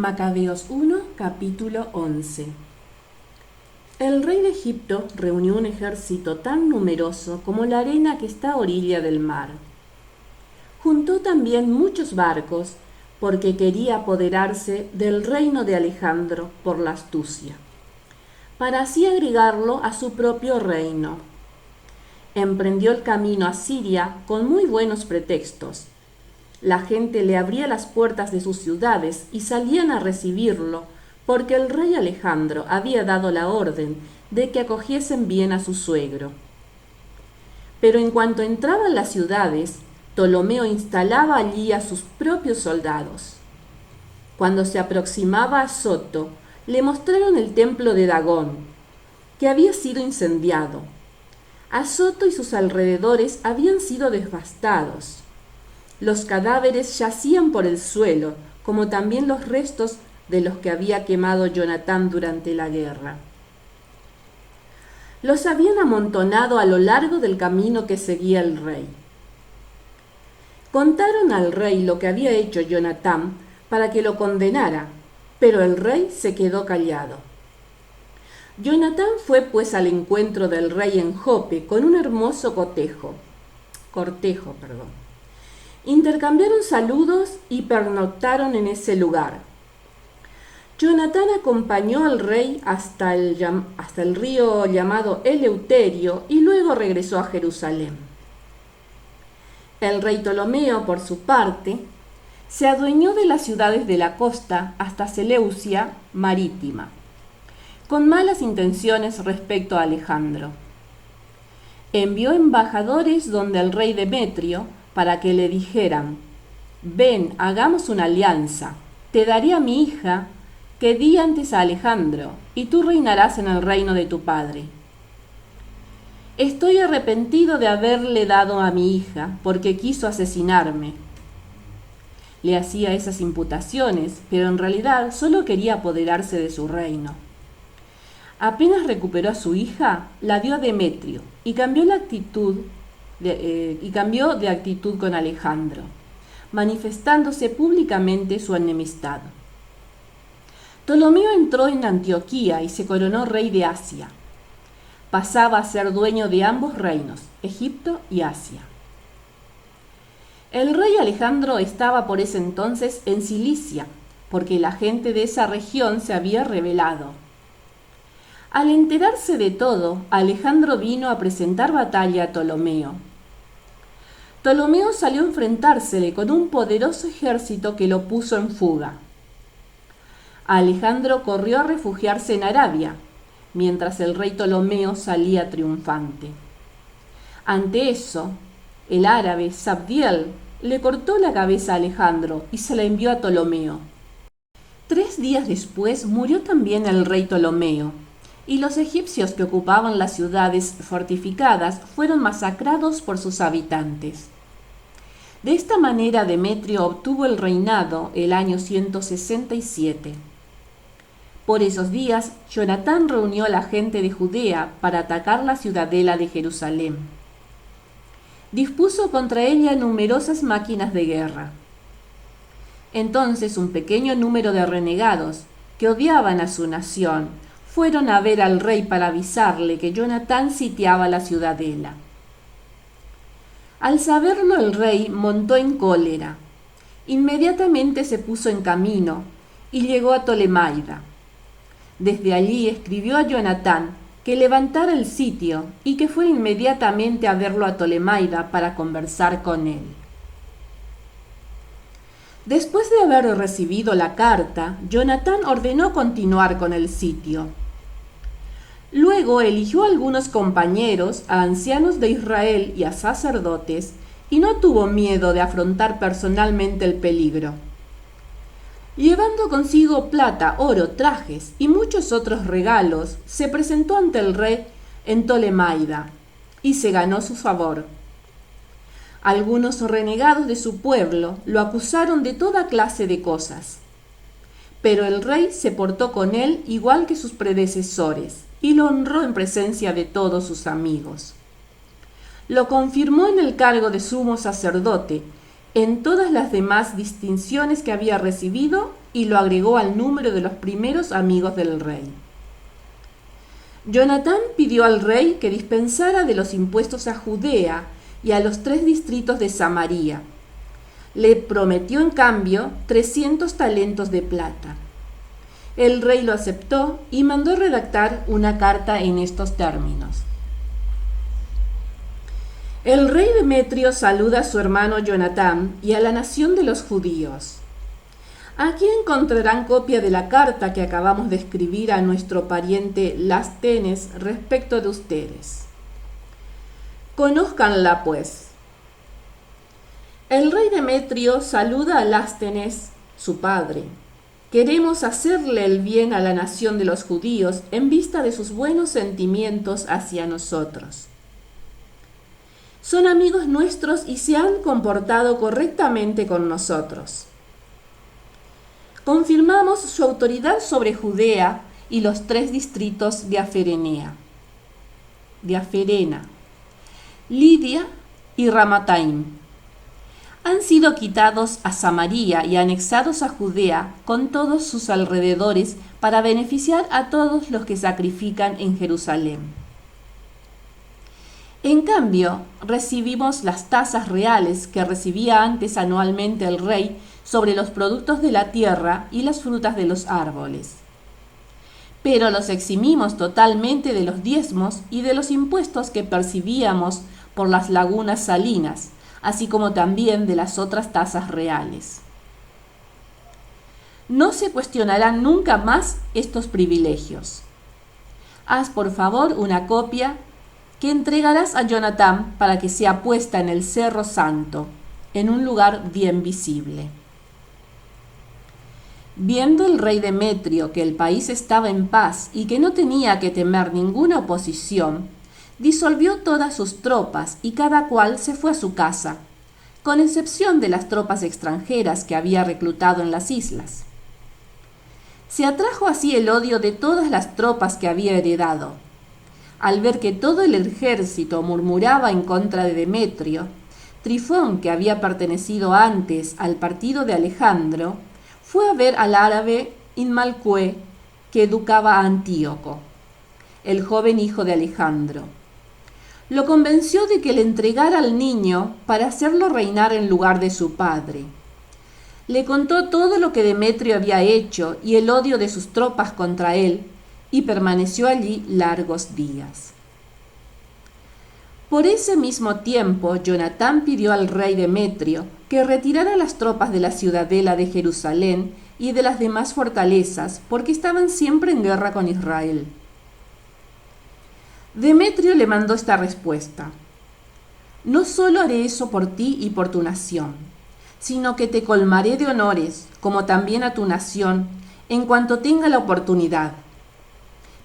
Macabeos 1, capítulo 11. El rey de Egipto reunió un ejército tan numeroso como la arena que está a orilla del mar. Juntó también muchos barcos porque quería apoderarse del reino de Alejandro por la astucia, para así agregarlo a su propio reino. Emprendió el camino a Siria con muy buenos pretextos. La gente le abría las puertas de sus ciudades y salían a recibirlo, porque el rey Alejandro había dado la orden de que acogiesen bien a su suegro. Pero en cuanto entraban las ciudades, Ptolomeo instalaba allí a sus propios soldados. Cuando se aproximaba a Soto, le mostraron el templo de Dagón, que había sido incendiado. Azoto y sus alrededores habían sido devastados. Los cadáveres yacían por el suelo, como también los restos de los que había quemado Jonatán durante la guerra. Los habían amontonado a lo largo del camino que seguía el rey. Contaron al rey lo que había hecho Jonatán para que lo condenara, pero el rey se quedó callado. Jonatán fue pues al encuentro del rey en Jope con un hermoso cortejo. Intercambiaron saludos y pernoctaron en ese lugar. Jonatán acompañó al rey hasta el río llamado Eleuterio y luego regresó a Jerusalén. El rey Ptolomeo, por su parte, se adueñó de las ciudades de la costa hasta Seleucia marítima, con malas intenciones respecto a Alejandro. Envió embajadores donde el rey Demetrio para que le dijeran: «Ven, hagamos una alianza, te daré a mi hija que di antes a Alejandro, y tú reinarás en el reino de tu padre». Estoy arrepentido de haberle dado a mi hija, porque quiso asesinarme. Le hacía esas imputaciones, pero en realidad solo quería apoderarse de su reino. Apenas recuperó a su hija, la dio a Demetrio y cambió de actitud con Alejandro, manifestándose públicamente su enemistad. Ptolomeo entró en Antioquía y se coronó rey de Asia. Pasaba a ser dueño de ambos reinos, Egipto y Asia. El rey Alejandro estaba por ese entonces en Cilicia, porque la gente de esa región se había rebelado. Al enterarse de todo, Alejandro vino a presentar batalla a Ptolomeo. Ptolomeo salió a enfrentársele con un poderoso ejército que lo puso en fuga. Alejandro corrió a refugiarse en Arabia, mientras el rey Ptolomeo salía triunfante. Ante eso, el árabe Sabdiel le cortó la cabeza a Alejandro y se la envió a Ptolomeo. 3 días después murió también el rey Ptolomeo, y los egipcios que ocupaban las ciudades fortificadas fueron masacrados por sus habitantes. De esta manera Demetrio obtuvo el reinado el año 167. Por esos días, Jonatán reunió a la gente de Judea para atacar la ciudadela de Jerusalén. Dispuso contra ella numerosas máquinas de guerra. Entonces un pequeño número de renegados, que odiaban a su nación, fueron a ver al rey para avisarle que Jonatán sitiaba la ciudadela. Al saberlo, el rey montó en cólera. Inmediatamente se puso en camino y llegó a Tolemaida. Desde allí escribió a Jonatán que levantara el sitio y que fuera inmediatamente a verlo a Tolemaida para conversar con él. Después de haber recibido la carta, Jonatán ordenó continuar con el sitio. Luego eligió a algunos compañeros, a ancianos de Israel y a sacerdotes, y no tuvo miedo de afrontar personalmente el peligro. Llevando consigo plata, oro, trajes y muchos otros regalos, se presentó ante el rey en Tolemaida y se ganó su favor. Algunos renegados de su pueblo lo acusaron de toda clase de cosas, pero el rey se portó con él igual que sus predecesores y lo honró en presencia de todos sus amigos. Lo confirmó en el cargo de sumo sacerdote, en todas las demás distinciones que había recibido y lo agregó al número de los primeros amigos del rey. Jonatán pidió al rey que dispensara de los impuestos a Judea y a los 3 distritos de Samaria. Le prometió en cambio 300 talentos de plata. El rey lo aceptó y mandó redactar una carta en estos términos. El rey Demetrio saluda a su hermano Jonatán y a la nación de los judíos. Aquí encontrarán copia de la carta que acabamos de escribir a nuestro pariente Lástenes respecto de ustedes. Conózcanla, pues. El rey Demetrio saluda a Lástenes, su padre. Queremos hacerle el bien a la nación de los judíos en vista de sus buenos sentimientos hacia nosotros. Son amigos nuestros y se han comportado correctamente con nosotros. Confirmamos su autoridad sobre Judea y los 3 distritos de Aferena, Lidia y Ramataim. Han sido quitados a Samaria y anexados a Judea con todos sus alrededores para beneficiar a todos los que sacrifican en Jerusalén. En cambio, recibimos las tasas reales que recibía antes anualmente el rey sobre los productos de la tierra y las frutas de los árboles. Pero los eximimos totalmente de los diezmos y de los impuestos que percibíamos por las lagunas salinas, así como también de las otras tasas reales. No se cuestionarán nunca más estos privilegios. Haz por favor una copia que entregarás a Jonatán para que sea puesta en el Cerro Santo, en un lugar bien visible. Viendo el rey Demetrio que el país estaba en paz y que no tenía que temer ninguna oposición, disolvió todas sus tropas y cada cual se fue a su casa, con excepción de las tropas extranjeras que había reclutado en las islas. Se atrajo así el odio de todas las tropas que había heredado. Al ver que todo el ejército murmuraba en contra de Demetrio, Trifón, que había pertenecido antes al partido de Alejandro, fue a ver al árabe Inmalcué, que educaba a Antíoco, el joven hijo de Alejandro. Lo convenció de que le entregara al niño para hacerlo reinar en lugar de su padre. Le contó todo lo que Demetrio había hecho y el odio de sus tropas contra él, y permaneció allí largos días. Por ese mismo tiempo, Jonatán pidió al rey Demetrio que retirara las tropas de la ciudadela de Jerusalén y de las demás fortalezas, porque estaban siempre en guerra con Israel. Demetrio le mandó esta respuesta: no solo haré eso por ti y por tu nación, sino que te colmaré de honores, como también a tu nación, en cuanto tenga la oportunidad.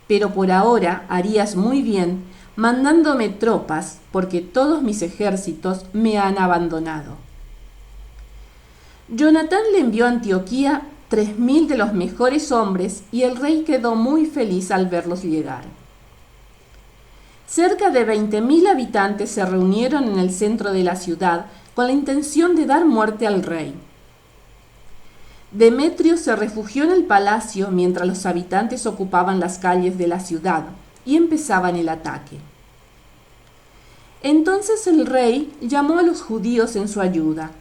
Pero por ahora harías muy bien mandándome tropas, porque todos mis ejércitos me han abandonado. Jonatán le envió a Antioquía 3.000 de los mejores hombres y el rey quedó muy feliz al verlos llegar. Cerca de 20.000 habitantes se reunieron en el centro de la ciudad con la intención de dar muerte al rey. Demetrio se refugió en el palacio mientras los habitantes ocupaban las calles de la ciudad y empezaban el ataque. Entonces el rey llamó a los judíos en su ayuda.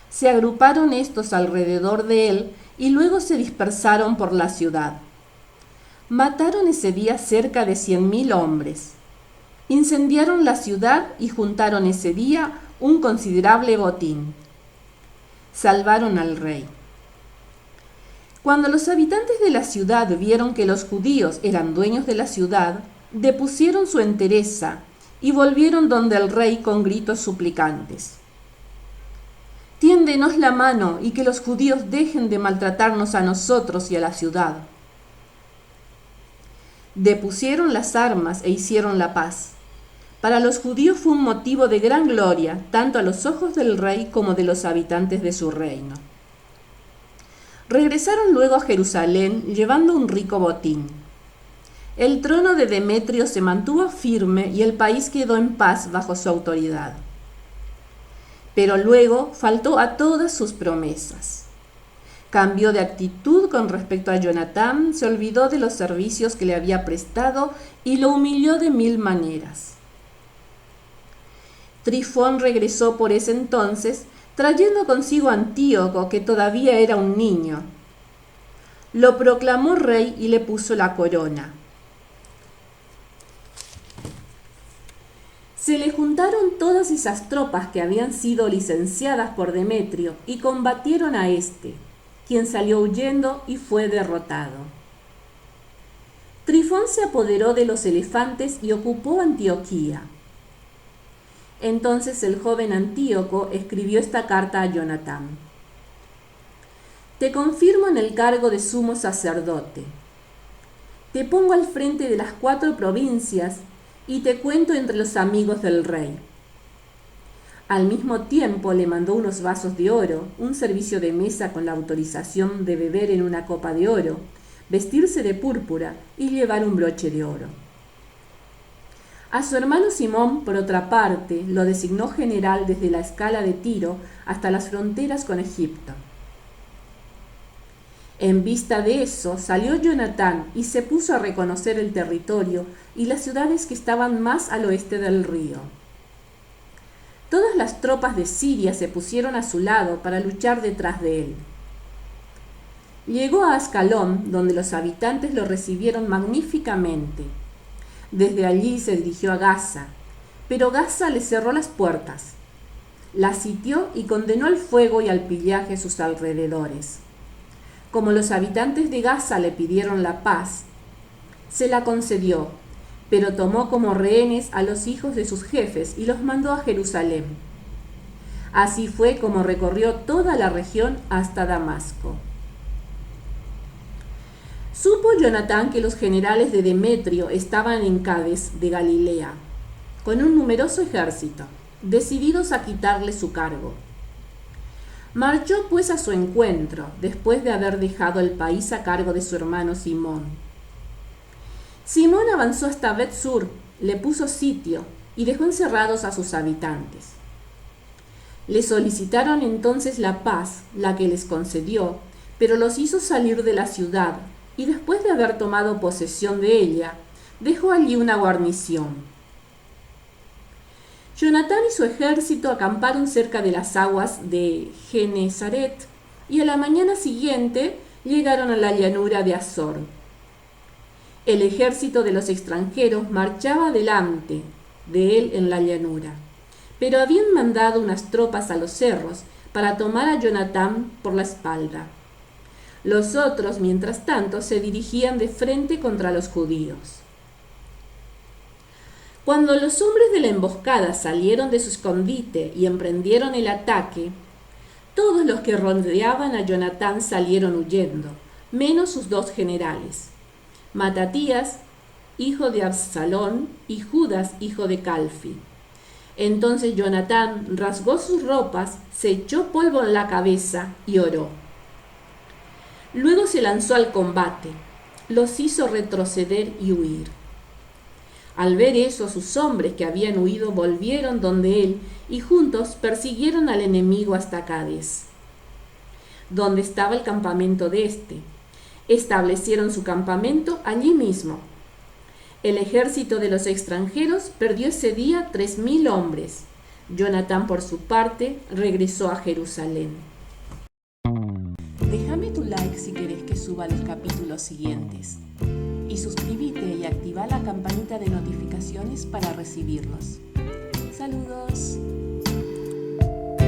Se agruparon estos alrededor de él y luego se dispersaron por la ciudad. Mataron ese día cerca de 100.000 hombres. Incendiaron la ciudad y juntaron ese día un considerable botín. Salvaron al rey. Cuando los habitantes de la ciudad vieron que los judíos eran dueños de la ciudad, depusieron su entereza y volvieron donde el rey con gritos suplicantes. Tiéndenos la mano y que los judíos dejen de maltratarnos a nosotros y a la ciudad. Depusieron las armas e hicieron la paz. Para los judíos fue un motivo de gran gloria, tanto a los ojos del rey como de los habitantes de su reino. Regresaron luego a Jerusalén llevando un rico botín. El trono de Demetrio se mantuvo firme y el país quedó en paz bajo su autoridad. Pero luego faltó a todas sus promesas. Cambió de actitud con respecto a Jonatán, se olvidó de los servicios que le había prestado y lo humilló de 1000 maneras. Trifón regresó por ese entonces, trayendo consigo a Antíoco, que todavía era un niño. Lo proclamó rey y le puso la corona. Se le juntaron todas esas tropas que habían sido licenciadas por Demetrio y combatieron a éste, quien salió huyendo y fue derrotado. Trifón se apoderó de los elefantes y ocupó Antioquía. Entonces el joven Antíoco escribió esta carta a Jonatán. Te confirmo en el cargo de sumo sacerdote. Te pongo al frente de las 4 provincias y te cuento entre los amigos del rey. Al mismo tiempo le mandó unos vasos de oro, un servicio de mesa con la autorización de beber en una copa de oro, vestirse de púrpura y llevar un broche de oro. A su hermano Simón, por otra parte, lo designó general desde la escala de Tiro hasta las fronteras con Egipto. En vista de eso, salió Jonatán y se puso a reconocer el territorio y las ciudades que estaban más al oeste del río. Todas las tropas de Siria se pusieron a su lado para luchar detrás de él. Llegó a Ascalón, donde los habitantes lo recibieron magníficamente. Desde allí se dirigió a Gaza, pero Gaza le cerró las puertas. La sitió y condenó al fuego y al pillaje sus alrededores. Como los habitantes de Gaza le pidieron la paz, se la concedió, pero tomó como rehenes a los hijos de sus jefes y los mandó a Jerusalén. Así fue como recorrió toda la región hasta Damasco. Supo Jonatán que los generales de Demetrio estaban en Cades de Galilea, con un numeroso ejército, decididos a quitarle su cargo. Marchó pues a su encuentro, después de haber dejado el país a cargo de su hermano Simón. Simón avanzó hasta Bet-Sur, le puso sitio y dejó encerrados a sus habitantes. Le solicitaron entonces la paz, la que les concedió, pero los hizo salir de la ciudad y después de haber tomado posesión de ella, dejó allí una guarnición. Jonatán y su ejército acamparon cerca de las aguas de Genesaret y a la mañana siguiente llegaron a la llanura de Azor. El ejército de los extranjeros marchaba delante de él en la llanura, pero habían mandado unas tropas a los cerros para tomar a Jonatán por la espalda. Los otros, mientras tanto, se dirigían de frente contra los judíos. Cuando los hombres de la emboscada salieron de su escondite y emprendieron el ataque, todos los que rodeaban a Jonatán salieron huyendo, menos sus 2 generales, Matatías, hijo de Absalón, y Judas, hijo de Calfi. Entonces Jonatán rasgó sus ropas, se echó polvo en la cabeza y oró. Luego se lanzó al combate, los hizo retroceder y huir. Al ver eso, sus hombres que habían huido volvieron donde él y juntos persiguieron al enemigo hasta Cades, donde estaba el campamento de éste. Establecieron su campamento allí mismo. El ejército de los extranjeros perdió ese día 3000 hombres. Jonatán, por su parte, regresó a Jerusalén. Déjame tu like si querés que suba los capítulos siguientes. Y suscríbete y activa la campanita de notificaciones para recibirlos. Saludos.